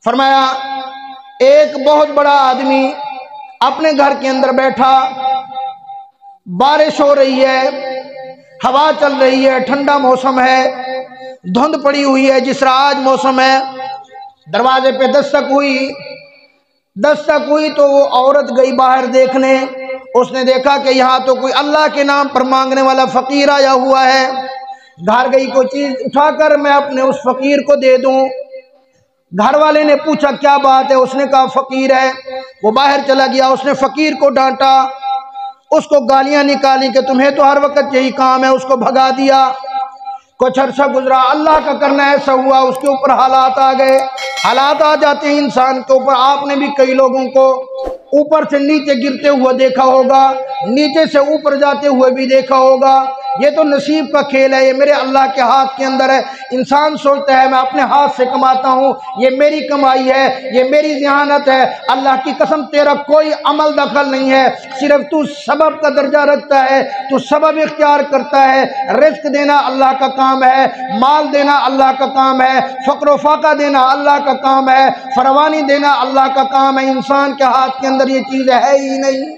فرمایا ایک بہت بڑا آدمی اپنے گھر کے اندر بیٹھا، بارش ہو رہی ہے، ہوا چل رہی ہے، ٹھنڈا موسم ہے، دھند پڑی ہوئی ہے جس طرح آج موسم ہے۔ دروازے پہ دستک ہوئی تو وہ عورت گئی باہر دیکھنے۔ اس نے دیکھا کہ یہاں تو کوئی اللہ کے نام پر مانگنے والا فقیر آیا ہوا ہے۔ گھر گئی کوئی چیز اٹھا کر میں اپنے اس فقیر کو دے دوں۔ گھر والے نے پوچھا کیا بات ہے؟ اس نے کہا فقیر ہے۔ وہ باہر چلا گیا، اس نے فقیر کو ڈانٹا، اس کو گالیاں نکالی کہ تمہیں تو ہر وقت یہی کام ہے، اس کو بھگا دیا۔ کچھ عرصہ گزرا، اللہ کا کرنا ایسا ہوا اس کے اوپر حالات آ گئے۔ حالات آ جاتے ہیں انسان کے اوپر۔ آپ نے بھی کئی لوگوں کو اوپر سے نیچے گرتے ہوئے دیکھا ہوگا، نیچے سے اوپر جاتے ہوئے بھی دیکھا ہوگا۔ یہ تو نصیب کا کھیل ہے، یہ میرے اللہ کے ہاتھ کے اندر ہے۔ انسان سوچتا ہے میں اپنے ہاتھ سے کماتا ہوں، یہ میری کمائی ہے، یہ میری ذہانت ہے۔ اللہ کی قسم تیرا کوئی عمل دخل نہیں ہے، صرف تو سبب کا درجہ رکھتا ہے، تو سبب اختیار کرتا ہے۔ رزق دینا اللہ کا کام ہے، مال دینا اللہ کا کام ہے، فقر و فاقہ دینا اللہ کا کام ہے، فراوانی دینا اللہ کا کام ہے۔ انسان کے ہاتھ کے اندر یہ چیز ہے ہی نہیں۔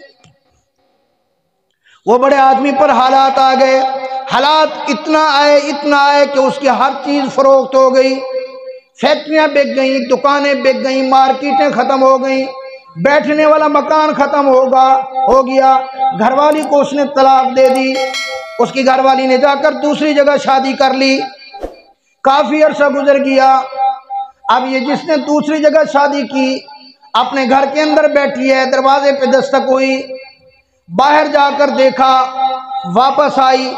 وہ بڑے آدمی پر حالات آ گئے، حالات اتنا آئے کہ اس کی ہر چیز فروخت ہو گئی، فیکٹریاں بک گئیں، دکانیں بک گئیں، مارکیٹیں ختم ہو گئیں، بیٹھنے والا مکان ختم ہو گیا۔ گھر والی کو اس نے طلاق دے دی، اس کی گھر والی نے جا کر دوسری جگہ شادی کر لی۔ کافی عرصہ گزر گیا۔ اب یہ جس نے دوسری جگہ شادی کی اپنے گھر کے اندر بیٹھی ہے، دروازے پہ دستک ہوئی، باہر جا کر دیکھا، واپس آئی۔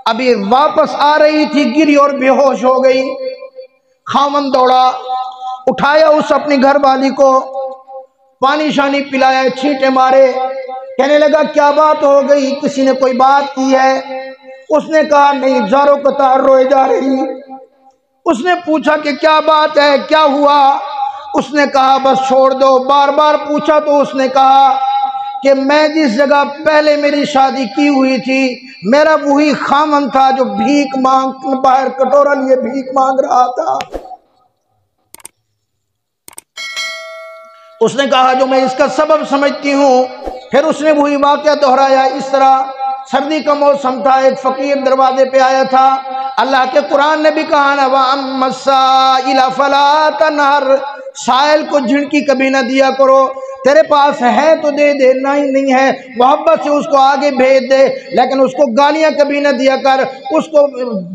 ابھی واپس آ رہی تھی، گری اور بے ہوش ہو گئی۔ خاوند دوڑا، اٹھایا اس اپنی گھر والی کو، پانی شانی پلایا، چھینٹے مارے، کہنے لگا کیا بات ہو گئی، کسی نے کوئی بات کی ہے؟ اس نے کہا نہیں، زاروں قطار روئے جا رہی۔ اس نے پوچھا کہ کیا بات ہے، کیا ہوا؟ اس نے کہا بس چھوڑ دو۔ بار بار پوچھا تو اس نے کہا کہ میں جس جگہ پہلے میری شادی کی ہوئی تھی، میرا وہی خامن تھا جو بھیک مانگ باہر کٹورا لیے بھیک مانگ رہا تھا۔ اس نے کہا جو میں اس کا سبب سمجھتی ہوں۔ پھر اس نے وہی واقعہ دہرایا۔ اس طرح سردی کا موسم تھا، ایک فقیر دروازے پہ آیا تھا۔ اللہ کے قرآن نے بھی کہا نا وَأَمَّا السَّائِلَ فَلَا تَنْهَرْ، سائل کو جھنکی کبھی نہ دیا کرو۔ تیرے پاس ہے تو دے دے، نہیں ہے محبت سے اس کو آگے بھیج دے، لیکن اس کو گالیاں کبھی نہ دیا کر۔ اس کو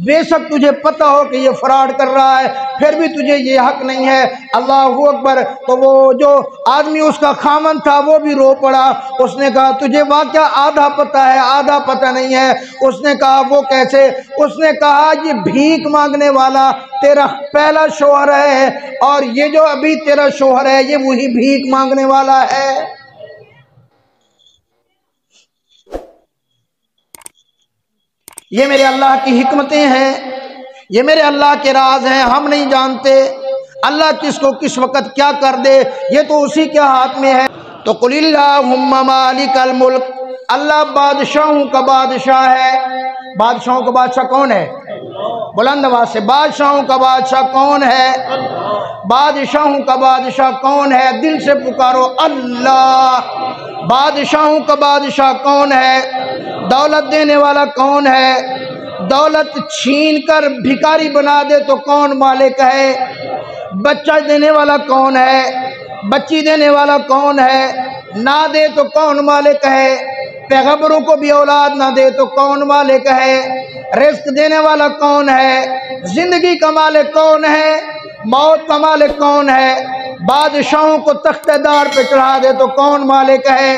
بے شک تجھے پتہ ہو کہ یہ فراڈ کر رہا ہے، پھر بھی تجھے یہ حق نہیں ہے۔ اللہ اکبر۔ تو وہ جو آدمی اس کا خامن تھا وہ بھی رو پڑا۔ اس نے کہا تجھے واقعہ آدھا پتہ ہے آدھا پتہ نہیں ہے۔ اس نے کہا وہ کیسے؟ اس نے کہا یہ بھیک مانگنے والا تیرا پہلا شوہر ہے، اور یہ جو ابھی تیرا شوہر ہے یہ وہی بھیک مانگنے والا ہے۔ یہ میرے اللہ کی حکمتیں ہیں، یہ میرے اللہ کے راز ہیں، ہم نہیں جانتے۔ اللہ کس کو کس وقت کیا کر دے یہ تو اسی کے ہاتھ میں ہے۔ تو قل اللہم مالک الملک، اللہ بادشاہوں کا بادشاہ ہے۔ بادشاہوں کا بادشاہ کون ہے؟ بلند آواز سے، بادشاہوں کا بادشاہ کون ہے؟ بادشاہوں کا بادشاہ کون ہے؟ دل سے پکارو اللہ۔ بادشاہوں کا بادشاہ کون ہے؟ دولت دینے والا کون ہے؟ دولت چھین کر بھکاری بنا دے تو کون مالک ہے؟ بچہ دینے والا کون ہے؟ بچی دینے والا کون ہے؟ نہ دے تو کون مالک ہے؟ پیغمبروں کو بھی اولاد نہ دے تو کون مالک ہے؟ رزق دینے والا کون ہے؟ زندگی کا مالک کون ہے؟ موت کا مالک کون ہے؟ بادشاہوں کو تخت دار پہ چڑھا دے تو کون مالک ہے؟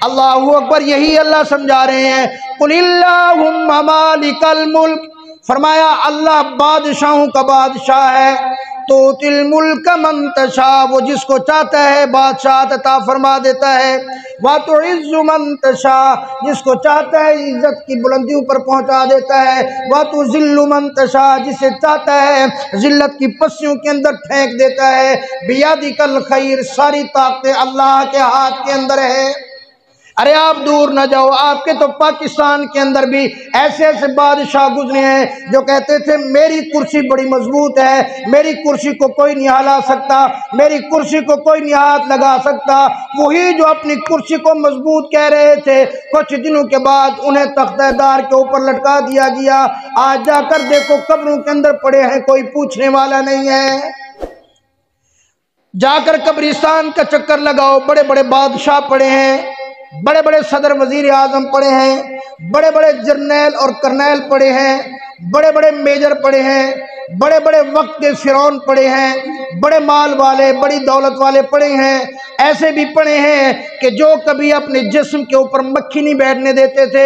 اللہ اکبر۔ یہی اللہ سمجھا رہے ہیں قل اللہم مالک الملک، فرمایا اللہ بادشاہوں کا بادشاہ ہے۔ تؤتی الملک من تشاء، وہ جس کو چاہتا ہے بادشاہ عطا فرما دیتا ہے۔ وتعز من تشاء، جس کو چاہتا ہے عزت کی بلندیوں پر پہنچا دیتا ہے۔ وتذل من تشاء، جسے چاہتا ہے ذلت کی پسیوں کے اندر پھینک دیتا ہے۔ بیدک الخیر، ساری طاقتیں اللہ کے ہاتھ کے اندر ہے۔ ارے آپ دور نہ جاؤ، آپ کے تو پاکستان کے اندر بھی ایسے ایسے بادشاہ گزرے ہیں جو کہتے تھے میری کرسی بڑی مضبوط ہے، میری کرسی کو کوئی نہیں ہلا سکتا، میری کرسی کو کوئی نہیں ہاتھ لگا سکتا۔ وہی جو اپنی کرسی کو مضبوط کہہ رہے تھے، کچھ دنوں کے بعد انہیں تختہ دار کے اوپر لٹکا دیا گیا۔ آج جا کر دیکھو قبروں کے اندر پڑے ہیں، کوئی پوچھنے والا نہیں ہے۔ جا کر قبرستان کا چکر لگاؤ، بڑے بڑے بادشاہ پڑے ہیں، بڑے بڑے صدر وزیر اعظم پڑے ہیں، بڑے بڑے جرنیل اور کرنیل پڑے ہیں، بڑے بڑے میجر پڑے ہیں، بڑے بڑے وقت کے فرعون پڑے ہیں، بڑے مال والے بڑی دولت والے پڑے ہیں۔ ایسے بھی پڑے ہیں کہ جو کبھی اپنے جسم کے اوپر مکھی نہیں بیٹھنے دیتے تھے،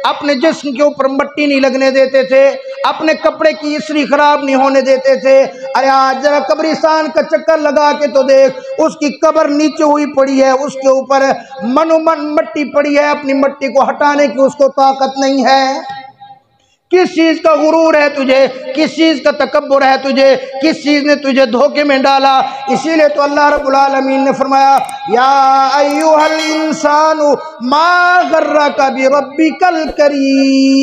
اپنے جسم کے اوپر مٹی نہیں لگنے دیتے تھے، اپنے کپڑے کی استری خراب نہیں ہونے دیتے تھے۔ ارے آج ذرا قبرستان کا چکر لگا کے تو دیکھ، اس کی قبر نیچے ہوئی پڑی ہے، اس کے اوپر من مٹی پڑی ہے، اپنی مٹی کو ہٹانے کی اس کو طاقت نہیں ہے۔ کس چیز کا غرور ہے تجھے، کس چیز کا تکبر ہے تجھے، کس چیز نے تجھے دھوکے میں ڈالا؟ اسی لیے تو اللہ رب العالمین نے فرمایا یا ایھا الانسان ما غرک بربک الکریم،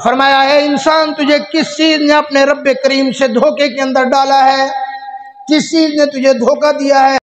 فرمایا اے انسان تجھے کس چیز نے اپنے رب کریم سے دھوکے کے اندر ڈالا ہے، کس چیز نے تجھے دھوکہ دیا ہے؟